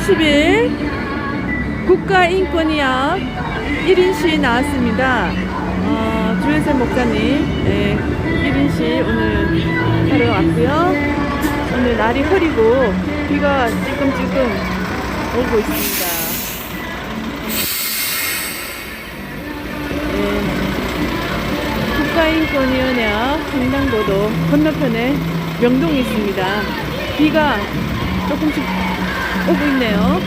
30일 국가인권위학 1인 시 나왔습니다. 주혜세 목사님 1인 시 오늘 하러 왔고요. 오늘 날이 흐리고 비가 찔끔찔끔 오고 있습니다. 국가인권위원회와 횡단보도 건너편에 명동이 있습니다. 비가 조금씩 오고 있네요.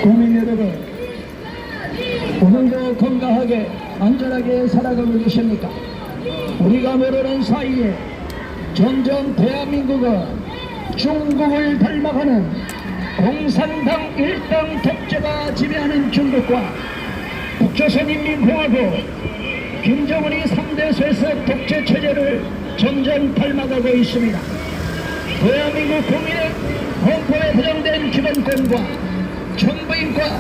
국민 여러분, 오늘도 건강하게 안전하게 살아가고 계십니까? 우리가 모르는 사이에 점점 대한민국은 중국을 닮아가는 공산당 일당 독재가 지배하는 중국과 북조선인민공화국 김정은이 3대 세습 독재 체제를 점점 닮아가고 있습니다. 대한민국 국민은 헌법에 보장된 기본권과 정부인과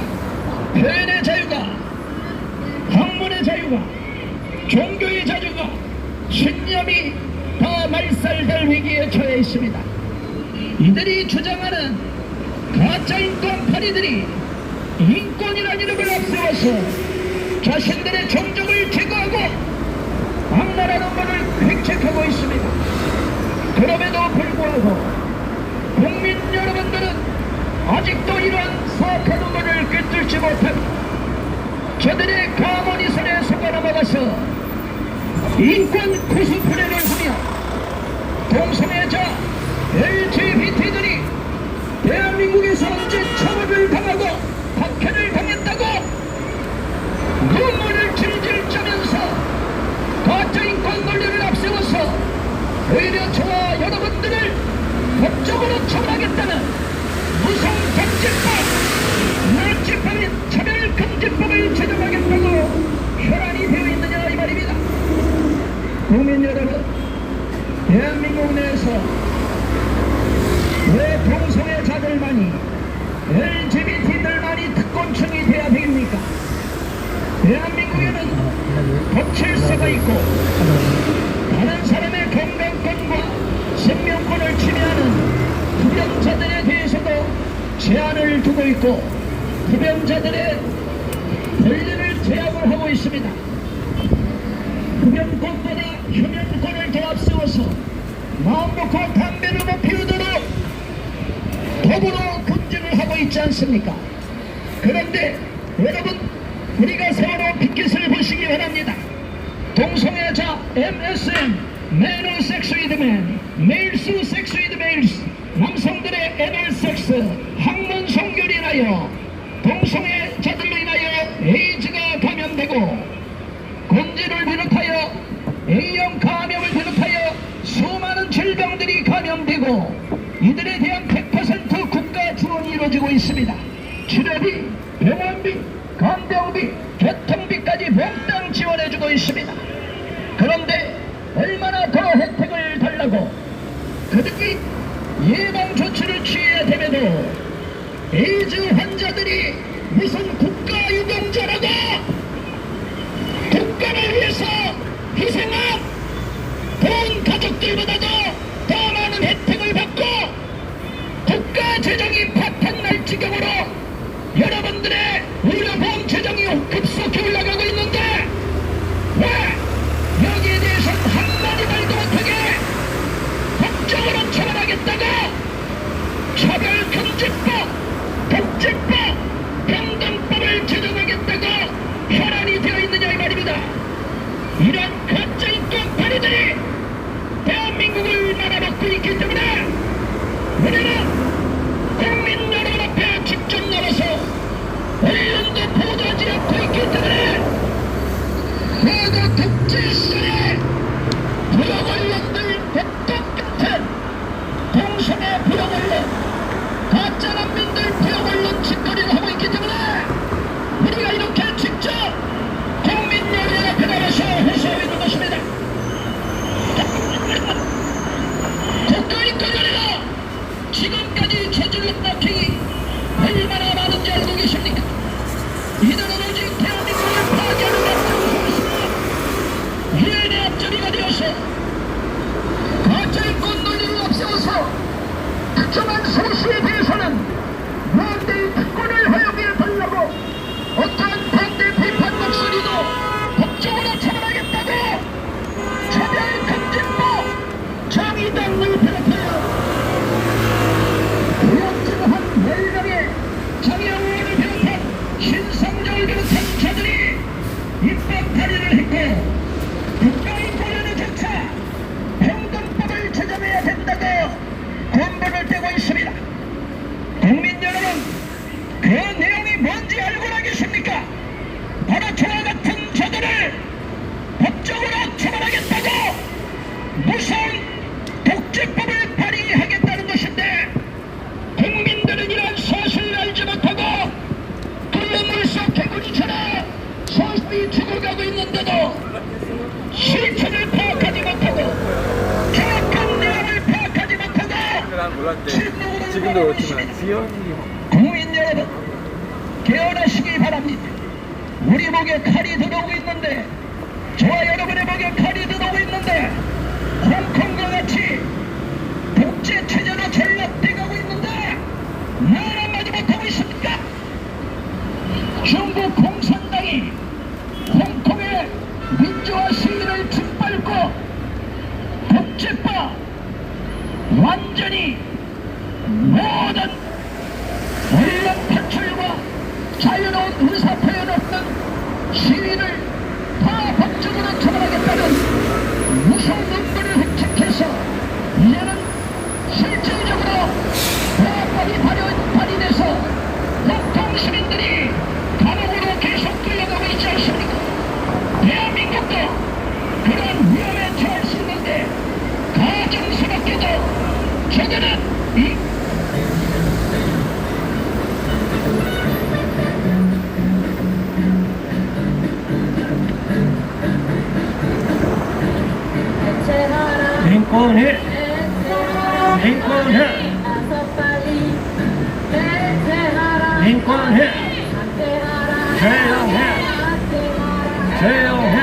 표현의 자유가, 학문의 자유가, 종교의 자유가, 신념이 다 말살될 위기에 처해 있습니다. 이들이 주장하는 가짜 인권파리들이 인권이라는 이름을 앞세워서 자신들의 종족을 제거하고 악랄한 것을 획책하고 있습니다. 그럼에도 불구하고 국민 여러분들은 아직도 이러한 사악한 음모를 꿰뚫지 못하고 저들의 가문이 손에 속아넘어가서 인권 코스프레를 하며 동성애자 LGBT들이 대한민국에서 언제 처벌을 당하고 박해를 당했다고 눈물을 질질 짜면서 가짜 인권 논리를 앞세워서 오히려 저와 여러분들을 법적으로 처벌하겠다는 무성정치법, 나치법인 차별금지법을 제정 대한민국 내에서 왜 동성애자들만이 LGBT들만이 특권층이 돼야 됩니까? 대한민국에는 법질서가 있고 다른 사람의 건강권과 생명권을 침해하는 흡연자들에 대해서도 제한을 두고 있고 흡연자들의 권리를 제약을 하고 있습니다. 흡연권보다 흡연권을 더 앞세워서 마음 놓고 담배를 못 피우도록 법으로 금지를 하고 있지 않습니까? 그런데 여러분 우리가 서로 핏깃을 보시기 바랍니다. 동성애자 MSM, Man who sex with men, males who sex with males, 남성들의 애널 섹스, 항문 성결로 인하여 동성애자들로 인하여 에이즈가 감염되고 곤지를 비롯하여 A형 감염을 비롯하여 수많은 질병들이 감염되고 이들에 대한 100% 국가 지원이 이루어지고 있습니다. 치료비, 병원비, 간병비, 교통비까지 몽땅 지원해주고 있습니다. 그런데 얼마나 더 혜택을 달라고 그들이 예방 조치를 취해야 됨에도 에이즈 환자들이 무슨 국가 유공자라고 국가를 위해서 희생한 본 가족들보다도 더 많은 혜택을 받고 국가 재정이 파탄날 지경으로 여러분들의 의료보험 재정이 급속히 올라가고 있는데 왜 여기에 대해서 한마디 말도 못하게 법적으로 처벌하겠다고 차별금지법, 독재법, 평등법을 제정하겠다고 혈안이 되어 있느냐 이 말입니다. 이런 가짜인권 파리들이 대한민국을 말아먹고 있기 때문에 우리는 국민 여러분 앞에 직접 나와서 언론도 보도하지 않고 있기 때문에 모두 독재 시절에 부역 언론들 똑같은 동성애 부역 언론, 가짜 난민들 부역 언론 짓거리를 하고 있기 때문에 우리가 이렇게 직접 국민 여러분 앞에 나와서 해소하고 있는 것입니다. 국가인권위원회가 지금까지 저질른 박행이 얼마나 많은지 알고 계십니까? 이들은 오직 대한민국을 파괴하는 앞장서서 유엔의 앞잡이가 되어서 가짜인권 논리를 앞세워서 특정한 소수에 대해서는 무한대의 특권을 허용해 달라고 어떠한 반대 비판 목소리도 법적으로 처벌하겠다고 차별금지법 정의당을 비롯하여 부역질한 10명의 정의원을 비롯한 신상정을 비롯한 자들이 입법 발의를 했고 국가인권위원회 조차 평등법을 제정해야 된다고 권고를 떼고 있습니다. 국민 여러분 그 내용이 뭔지 알고나 계십니까? 바로 저와 같은 자들을 법적으로 처벌하겠다고 무서운 독재법을 발의하겠다는 것인데 국민들은 이런 사실을 알지 못하고 끓는 물속 개구리처럼 서서히 죽어가고 있는데도 실체를 파악하지 못하고 정확한 내용을 파악하지 못하고 지금도 그렇지만 지연이 국민 여러분 깨어나시기 바랍니다. 우리 목에 칼이 들어오고 있는데 저와 여러분의 목에 칼이 들어오고 있는데 홍콩과 같이 독재 체제로 전락돼가고 있는데 말 한마디 못하고 있습니까? 중국 공산당이 홍콩의 민주화 시위를 짓밟고 독재법 완전히 모든 언론 탈출과 자유로운 의사표현 없는 시위를 다 법적으로 처벌하겠다는 무서운 논문을 획책해서 이제는 실질적으로 대법이 발의돼서 홍콩 시민들이 감옥으로 계속 끌려가고 있지 않습니까? 대한민국도 그런 위험에 처할 수 있는데 가정스럽게도 저들은 이 인권해, 인권해, 인권해, 조용해, 조용해,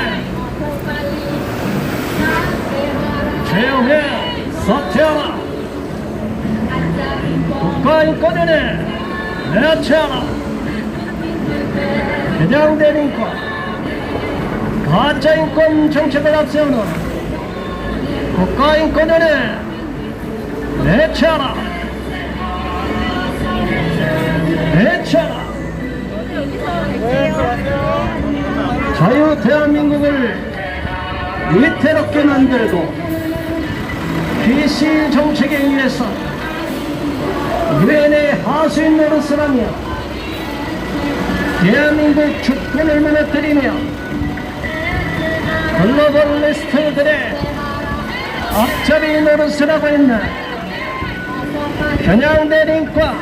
조용해, 사퇴하라. 국가인권위원회 내치하라. 개정된 인권, 가짜인권 정책을 앞세우는 국가인권위원회 내치하라. 내치하라. 자유 대한민국을 위태롭게 만들고 PC 정책에 의해서 유엔의 하수인 노릇을 하며 대한민국 주권을 무너뜨리며 글로벌리스트들의 앞잡이 노릇을 하고 있는 겨냥된 인권,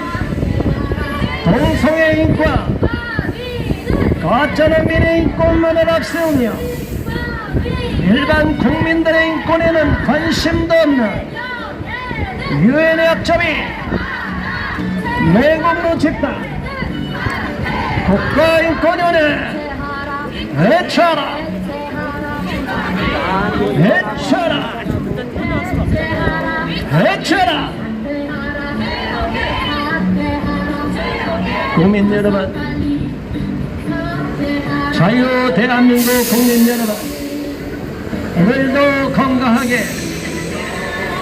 동성애 인권, 가짜농민의 인권만을 앞세우며 일반 국민들의 인권에는 관심도 없는 유엔의 앞잡이 매국노 집단 국가인권위원회 해쳐라. 해쳐라. 해쳐라. 국민 여러분, 자유 대한민국 국민 여러분, 오늘도 건강하게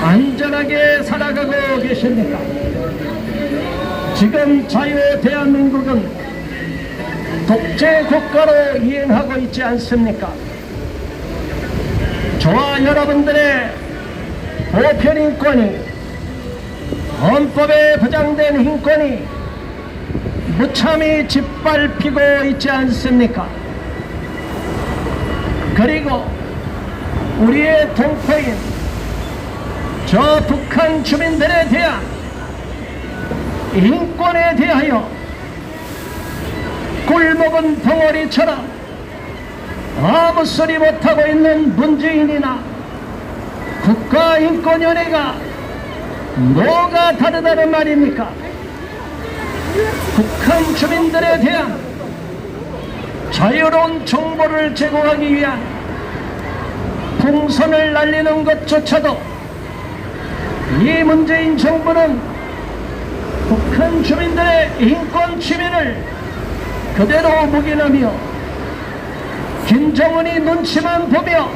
안전하게 살아가고 계십니까? 지금 자유 대한민국은 독재 국가로 이행하고 있지 않습니까? 저와 여러분들의 보편 인권이, 헌법에 보장된 인권이 무참히 짓밟히고 있지 않습니까? 그리고 우리의 동포인 저 북한 주민들에 대한 인권에 대하여 꿀먹은 덩어리처럼 아무 소리 못하고 있는 문재인이나 국가인권위원회가 뭐가 다르다는 말입니까? 북한 주민들에 대한 자유로운 정보를 제공하기 위한 풍선을 날리는 것조차도 이 문재인 정부는 북한 주민들의 인권 침해를 그대로 묵인하며 김정은이 눈치만 보며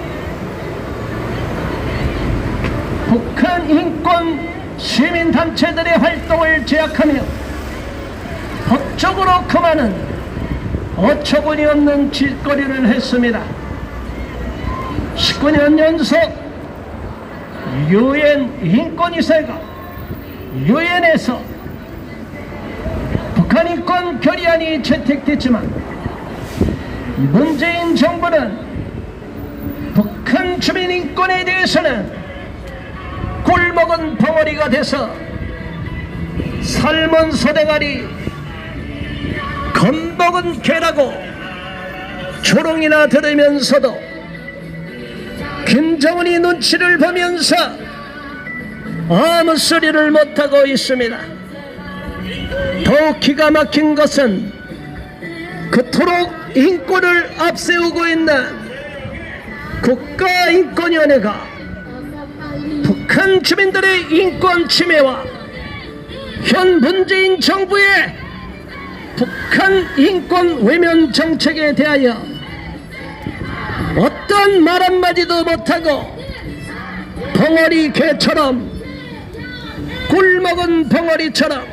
북한 인권 시민단체들의 활동을 제약하며 법적으로 그 많은 어처구니 없는 짓거리를 했습니다. 19년 연속 유엔 인권이사가 유엔에서 북한 인권 결의안이 채택됐지만 문재인 정부는 북한 주민 인권에 대해서는 꿀먹은 벙어리가 돼서 삶은 소대가리 겁먹은 개라고 조롱이나 들으면서도 김정은이 눈치를 보면서 아무 소리를 못하고 있습니다. 더욱 기가 막힌 것은 그토록 인권을 앞세우고 있는 국가인권위원회가 북한 주민들의 인권 침해와 현 문재인 정부의 북한 인권 외면 정책에 대하여 어떤 말 한마디도 못하고 벙어리 개처럼 꿀먹은 벙어리처럼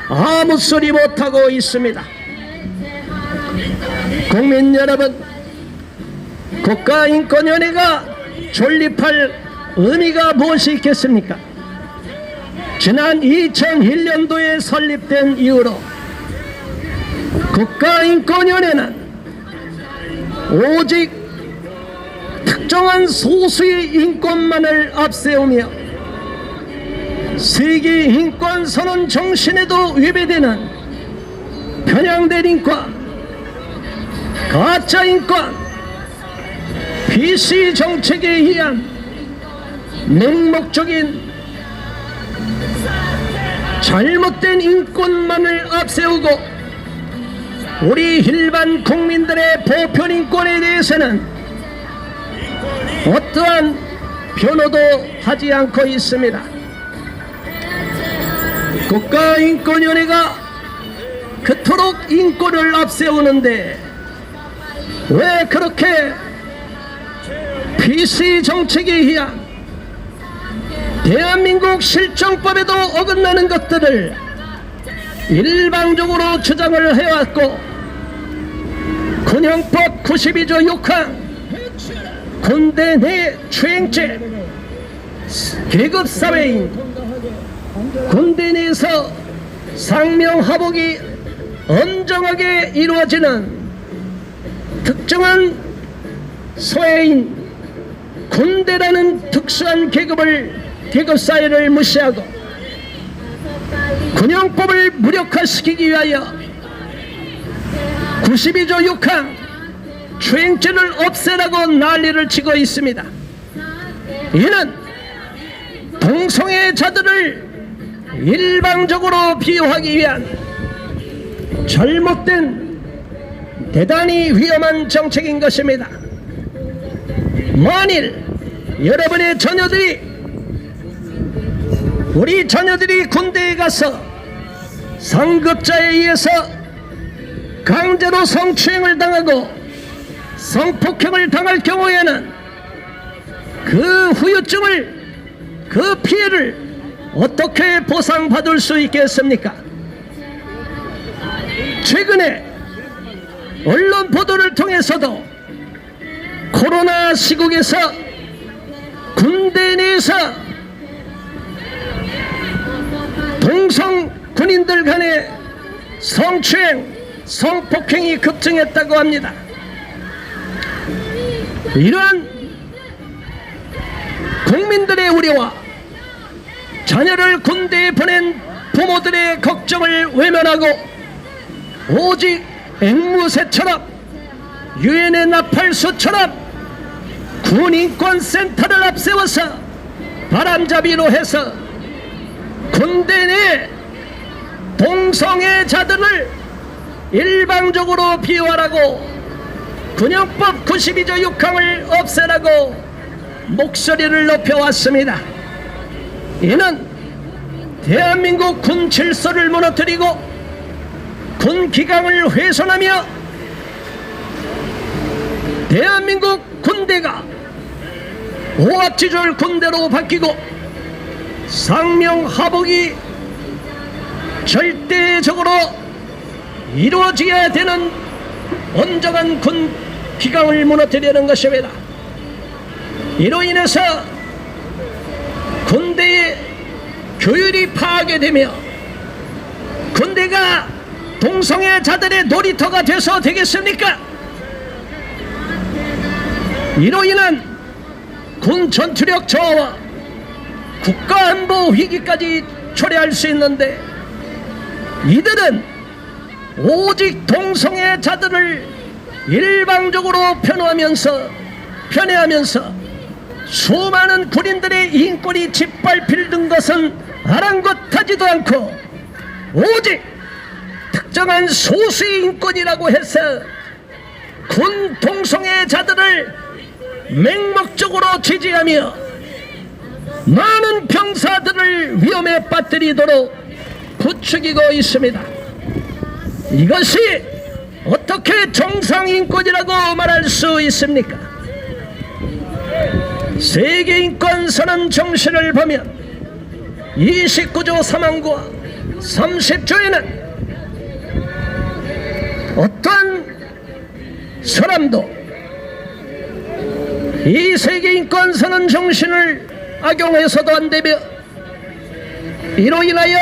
아무 소리 못하고 있습니다. 국민 여러분, 국가인권위원회가 존립할 의미가 무엇이 있겠습니까? 지난 2001년도에 설립된 이후로 국가인권위원회는 오직 특정한 소수의 인권만을 앞세우며 세계 인권 선언 정신에도 위배되는 편향된 인권, 가짜 인권, PC 정책에 의한 맹목적인 잘못된 인권만을 앞세우고 우리 일반 국민들의 보편 인권에 대해서는 어떠한 변호도 하지 않고 있습니다. 국가인권위원회가 그토록 인권을 앞세우는데 왜 그렇게 PC 정책에 의한 대한민국 실정법에도 어긋나는 것들을 일방적으로 주장을 해왔고, 군형법 92조 6항 군대 내 추행죄, 계급사회인 군대 내에서 상명하복이 엄정하게 이루어지는 특정한 소외인 군대라는 특수한 계급사회를 무시하고 군형법을 무력화시키기 위하여 92조 6항 추행죄를 없애라고 난리를 치고 있습니다. 이는 동성애자들을 일방적으로 비호하기 위한 잘못된 대단히 위험한 정책인 것입니다. 만일 여러분의 우리 자녀들이 군대에 가서 상급자에 의해서 강제로 성추행을 당하고 성폭행을 당할 경우에는 그 후유증을, 그 피해를 어떻게 보상받을 수 있겠습니까? 최근에 언론 보도를 통해서도 코로나 시국에서 군대 내에서 동성 군인들 간의 성추행, 성폭행이 급증했다고 합니다. 이러한 국민들의 우려와 자녀를 군대에 보낸 부모들의 걱정을 외면하고 오직 앵무새처럼 유엔의 나팔수처럼 군인권센터를 앞세워서 바람잡이로 해서 군대 내 동성애자들을 일방적으로 비호하라고 군형법 92조 6항을 없애라고 목소리를 높여왔습니다. 이는 대한민국 군 질서를 무너뜨리고 군 기강을 훼손하며 대한민국 군대가 오합지졸 군대로 바뀌고 상명하복이 절대적으로 이루어져야 되는 온전한 군 기강을 무너뜨리는 것입니다. 이로 인해서 군대의 교율이 파괴되며 군대가 동성애자들의 놀이터가 돼서 되겠습니까? 이로 인한 군 전투력 저하와 국가안보 위기까지 초래할 수 있는데, 이들은 오직 동성애자들을 일방적으로 편애하면서 수많은 군인들의 인권이 짓밟히는 것은 아랑곳하지도 않고 오직 특정한 소수의 인권이라고 해서 군 동성애자들을 맹목적으로 지지하며 많은 병사들을 위험에 빠뜨리도록 부추기고 있습니다. 이것이 어떻게 정상인권이라고 말할 수 있습니까? 세계인권선언 정신을 보면 29조 3항과 30조에는 어떤 사람도 이 세계인권선언 정신을 악용해서도 안 되며, 이로 인하여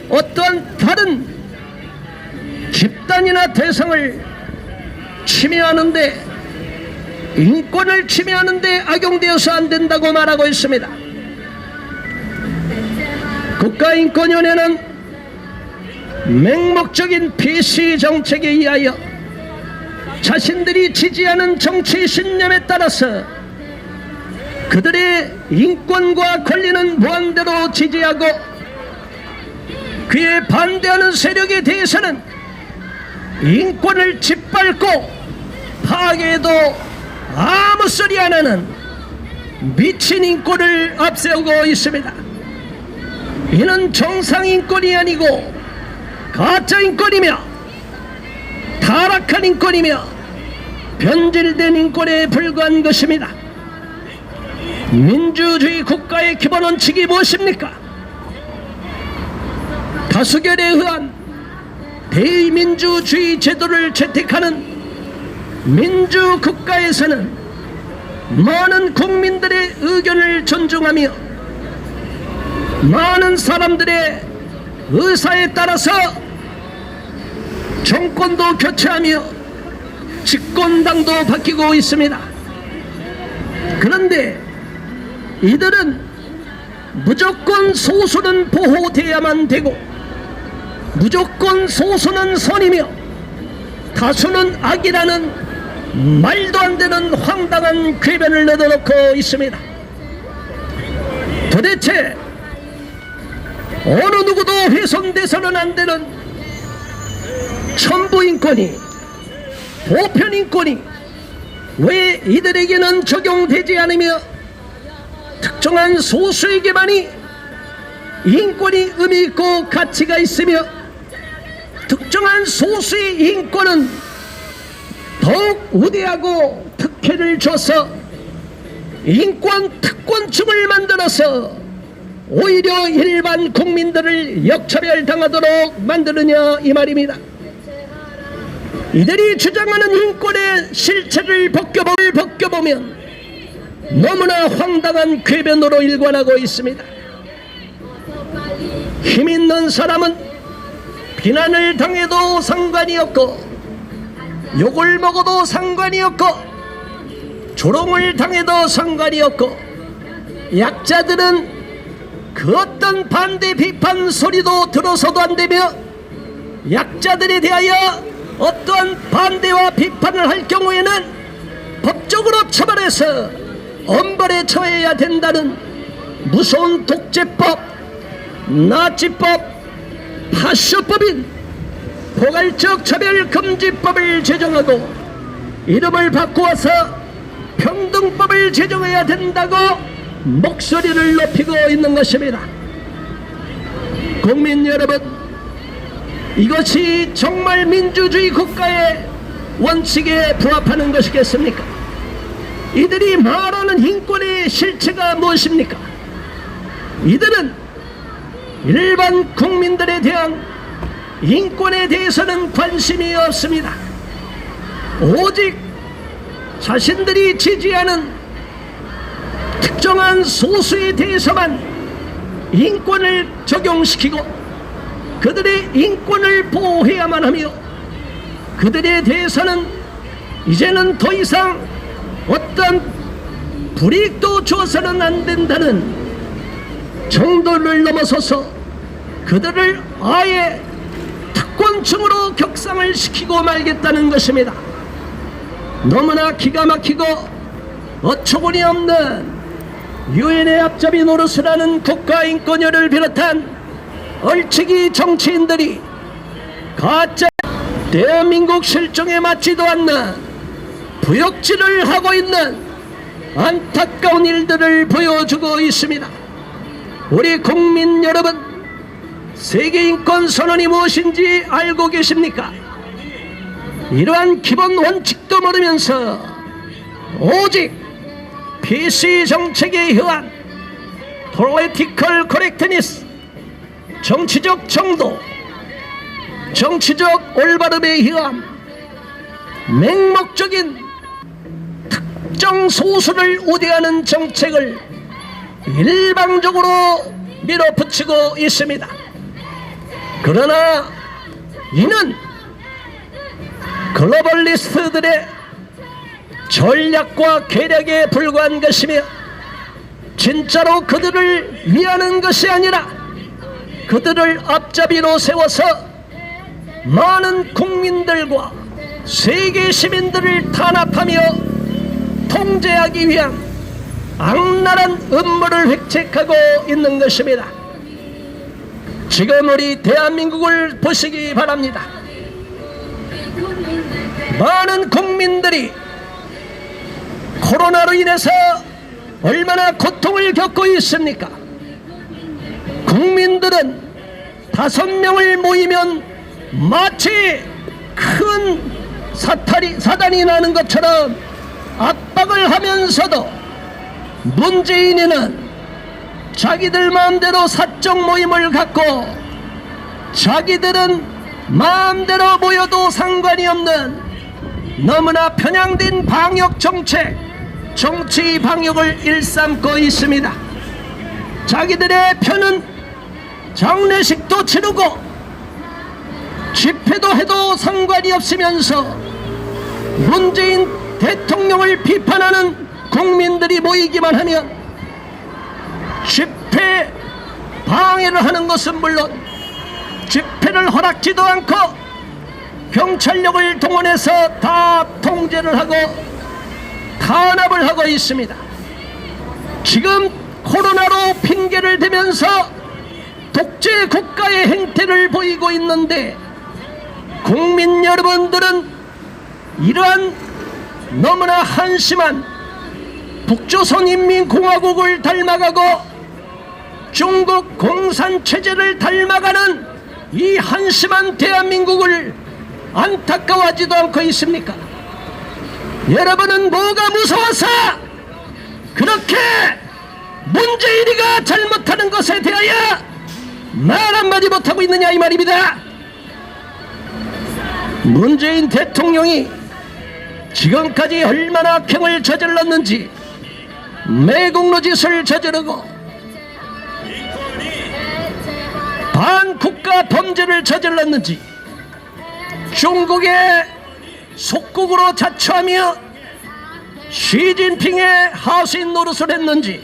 어떠한 다른 집단이나 대상을 침해하는데, 인권을 침해하는데 악용되어서 안 된다고 말하고 있습니다. 국가인권위원회는 맹목적인 PC 정책에 의하여 자신들이 지지하는 정치 신념에 따라서 그들의 인권과 권리는 무한대로 지지하고 그에 반대하는 세력에 대해서는 인권을 짓밟고 파괴해도 아무 소리 안 하는 미친 인권을 앞세우고 있습니다. 이는 정상 인권이 아니고 가짜 인권이며 타락한 인권이며 변질된 인권에 불과한 것입니다. 민주주의 국가의 기본 원칙이 무엇입니까? 다수결에 의한 대의민주주의 제도를 채택하는 민주국가에서는 많은 국민들의 의견을 존중하며 많은 사람들의 의사에 따라서 정권도 교체하며 집권당도 바뀌고 있습니다. 그런데 이들은 무조건 소수는 보호돼야만 되고 무조건 소수는 선이며 다수는 악이라는 말도 안 되는 황당한 궤변을 내놓고 있습니다. 도대체 어느 누구도 훼손돼서는 안 되는 천부인권이 보편인권이 왜 이들에게는 적용되지 않으며 특정한 소수에게만이 인권이 의미 있고 가치가 있으며 특정한 소수의 인권은 더욱 우대하고 특혜를 줘서 인권 특권층을 만들어서 오히려 일반 국민들을 역차별당하도록 만드느냐 이 말입니다. 이들이 주장하는 인권의 실체를 벗겨보면 너무나 황당한 궤변으로 일관하고 있습니다. 힘 있는 사람은 비난을 당해도 상관이 없고 욕을 먹어도 상관이 없고 조롱을 당해도 상관이 없고 약자들은 그 어떤 반대 비판 소리도 들어서도 안 되며 약자들에 대하여 어떠한 반대와 비판을 할 경우에는 법적으로 처벌해서 엄벌에 처해야 된다는 무서운 독재법, 나치법, 파쇼법인 포괄적 차별금지법을 제정하고 이름을 바꾸어서 평등법을 제정해야 된다고 목소리를 높이고 있는 것입니다. 국민 여러분, 이것이 정말 민주주의 국가의 원칙에 부합하는 것이겠습니까? 이들이 말하는 인권의 실체가 무엇입니까? 이들은 일반 국민들에 대한 인권에 대해서는 관심이 없습니다. 오직 자신들이 지지하는 특정한 소수에 대해서만 인권을 적용시키고 그들의 인권을 보호해야만 하며 그들에 대해서는 이제는 더 이상 어떤 불이익도 줘서는 안 된다는 정도를 넘어서서 그들을 아예 특권층으로 격상을 시키고 말겠다는 것입니다. 너무나 기가 막히고 어처구니 없는 유엔의 앞잡이 노릇을 하는 국가인권위를 비롯한 얼치기 정치인들이 가짜 대한민국 실정에 맞지도 않는 부역질을 하고 있는 안타까운 일들을 보여주고 있습니다. 우리 국민 여러분, 세계인권선언이 무엇인지 알고 계십니까? 이러한 기본 원칙도 모르면서 오직 PC 정책에 의한 Political Correctness, 정치적 정도, 정치적 올바름에 의한 맹목적인 특정 소수를 우대하는 정책을 일방적으로 밀어붙이고 있습니다. 그러나 이는 글로벌리스트들의 전략과 계략에 불과한 것이며 진짜로 그들을 위하는 것이 아니라 그들을 앞잡이로 세워서 많은 국민들과 세계 시민들을 탄압하며 통제하기 위한 악랄한 음모를 획책하고 있는 것입니다. 지금 우리 대한민국을 보시기 바랍니다. 많은 국민들이 코로나로 인해서 얼마나 고통을 겪고 있습니까? 국민들은 5명을 모이면 마치 큰 사단이 나는 것처럼 압박을 하면서도 문재인이는 자기들 마음대로 사적 모임을 갖고 자기들은 마음대로 모여도 상관이 없는 너무나 편향된 방역 정책, 정치 방역을 일삼고 있습니다. 자기들의 편은 장례식도 치르고 집회도 해도 상관이 없으면서 문재인 대통령을 비판하는 국민들이 모이기만 하면 집회 방해를 하는 것은 물론 집회를 허락지도 않고 경찰력을 동원해서 다 통제를 하고 탄압을 하고 있습니다. 지금 코로나로 핑계를 대면서 독재 국가의 행태를 보이고 있는데 국민 여러분들은 이러한 너무나 한심한 북조선인민공화국을 닮아가고 중국 공산체제를 닮아가는 이 한심한 대한민국을 안타까워하지도 않고 있습니까? 여러분은 뭐가 무서워서 그렇게 문재인이가 잘못하는 것에 대하여 말 한마디 못하고 있느냐 이 말입니다. 문재인 대통령이 지금까지 얼마나 악행을 저질렀는지, 매국노 짓을 저지르고 반국가 범죄를 저질렀는지, 중국의 속국으로 자처하며 시진핑의 하수인 노릇을 했는지,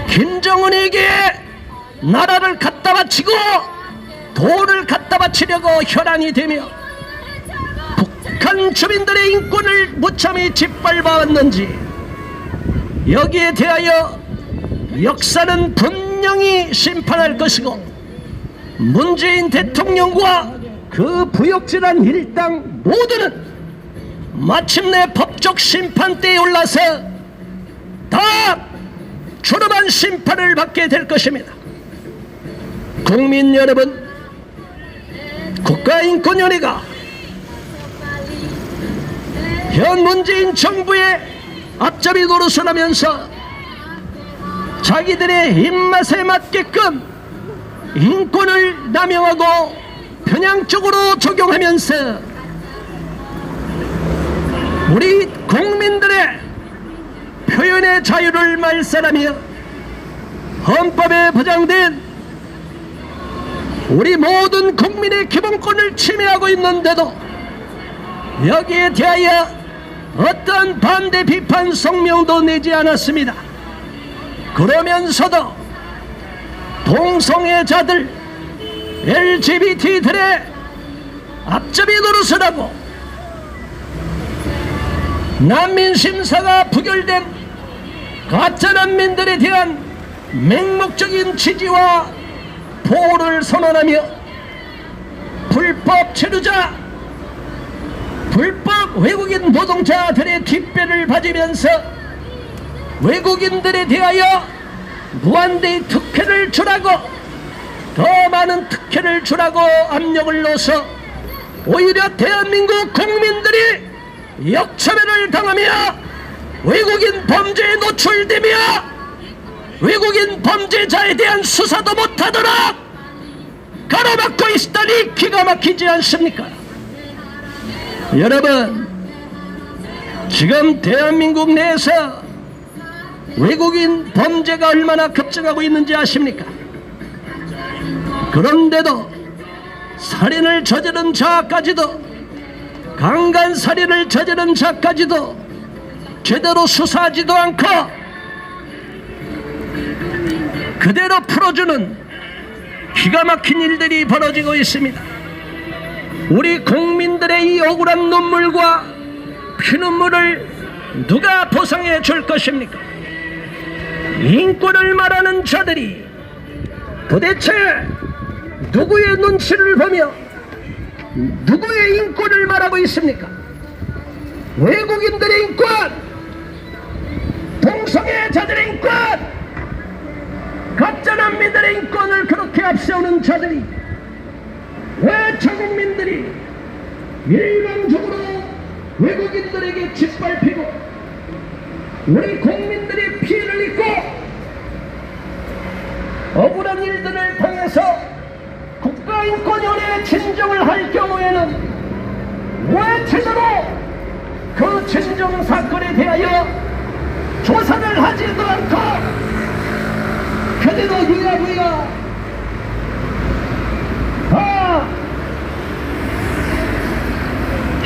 김정은에게 나라를 갖다 바치고 돈을 갖다 바치려고 혈안이 되며 북한 주민들의 인권을 무참히 짓밟아왔는지, 여기에 대하여 역사는 분명히 심판할 것이고 문재인 대통령과 그 부역질한 일당 모두는 마침내 법적 심판대에 올라서 다 초라한 심판을 받게 될 것입니다. 국민 여러분, 국가인권위원회가 현 문재인 정부의 앞잡이 노릇을 하면서 자기들의 입맛에 맞게끔 인권을 남용하고 편향적으로 적용하면서 우리 국민들의 표현의 자유를 말살하며 헌법에 보장된 우리 모든 국민의 기본권을 침해하고 있는데도 여기에 대하여 어떤 반대 비판 성명도 내지 않았습니다. 그러면서도 동성애자들, LGBT들의 앞잡이 노릇을 하고 난민 심사가 부결된 가짜 난민들에 대한 맹목적인 지지와 보호를 선언하며 불법 체류자, 불법 외국인 노동자들의 뒷배를 봐주면서 외국인들에 대하여 무한대의 특혜를 주라고, 더 많은 특혜를 주라고 압력을 넣어서 오히려 대한민국 국민들이 역차별을 당하며 외국인 범죄에 노출되며 외국인 범죄자에 대한 수사도 못하도록 가로막고 있다니 기가 막히지 않습니까? 여러분, 지금 대한민국 내에서 외국인 범죄가 얼마나 급증하고 있는지 아십니까? 그런데도 살인을 저지른 자까지도, 강간 살인을 저지른 자까지도 제대로 수사하지도 않고 그대로 풀어주는 기가 막힌 일들이 벌어지고 있습니다. 우리 국민들의 이 억울한 눈물과 피눈물을 누가 보상해 줄 것입니까? 인권을 말하는 자들이 도대체 누구의 눈치를 보며 누구의 인권을 말하고 있습니까? 외국인들의 인권, 동성애자들의 인권, 가짜난민들의 인권을 그렇게 앞세우는 자들이 왜 자국민들이 일방적으로 외국인들에게 짓밟히고 우리 국민들이 피해를 입고 억울한 일들을 통해서 국가인권위원회에 진정을 할 경우에는 왜 제대로 그 진정 사건에 대하여 조사를 하지도 않고 그대로 유야무야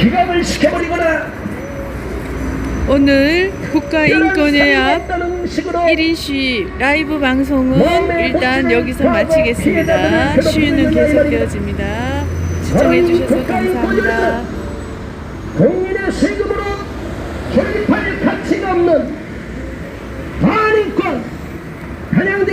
기각을 시켜버리거나 오늘 국가인권회 앞 1인 시위 라이브 방송은 일단 여기서 마치겠습니다. 시위는 계속되어집니다. 시청해주셔서 감사합니다. 국민의 세금으로 조립할 가치가 없는 반인권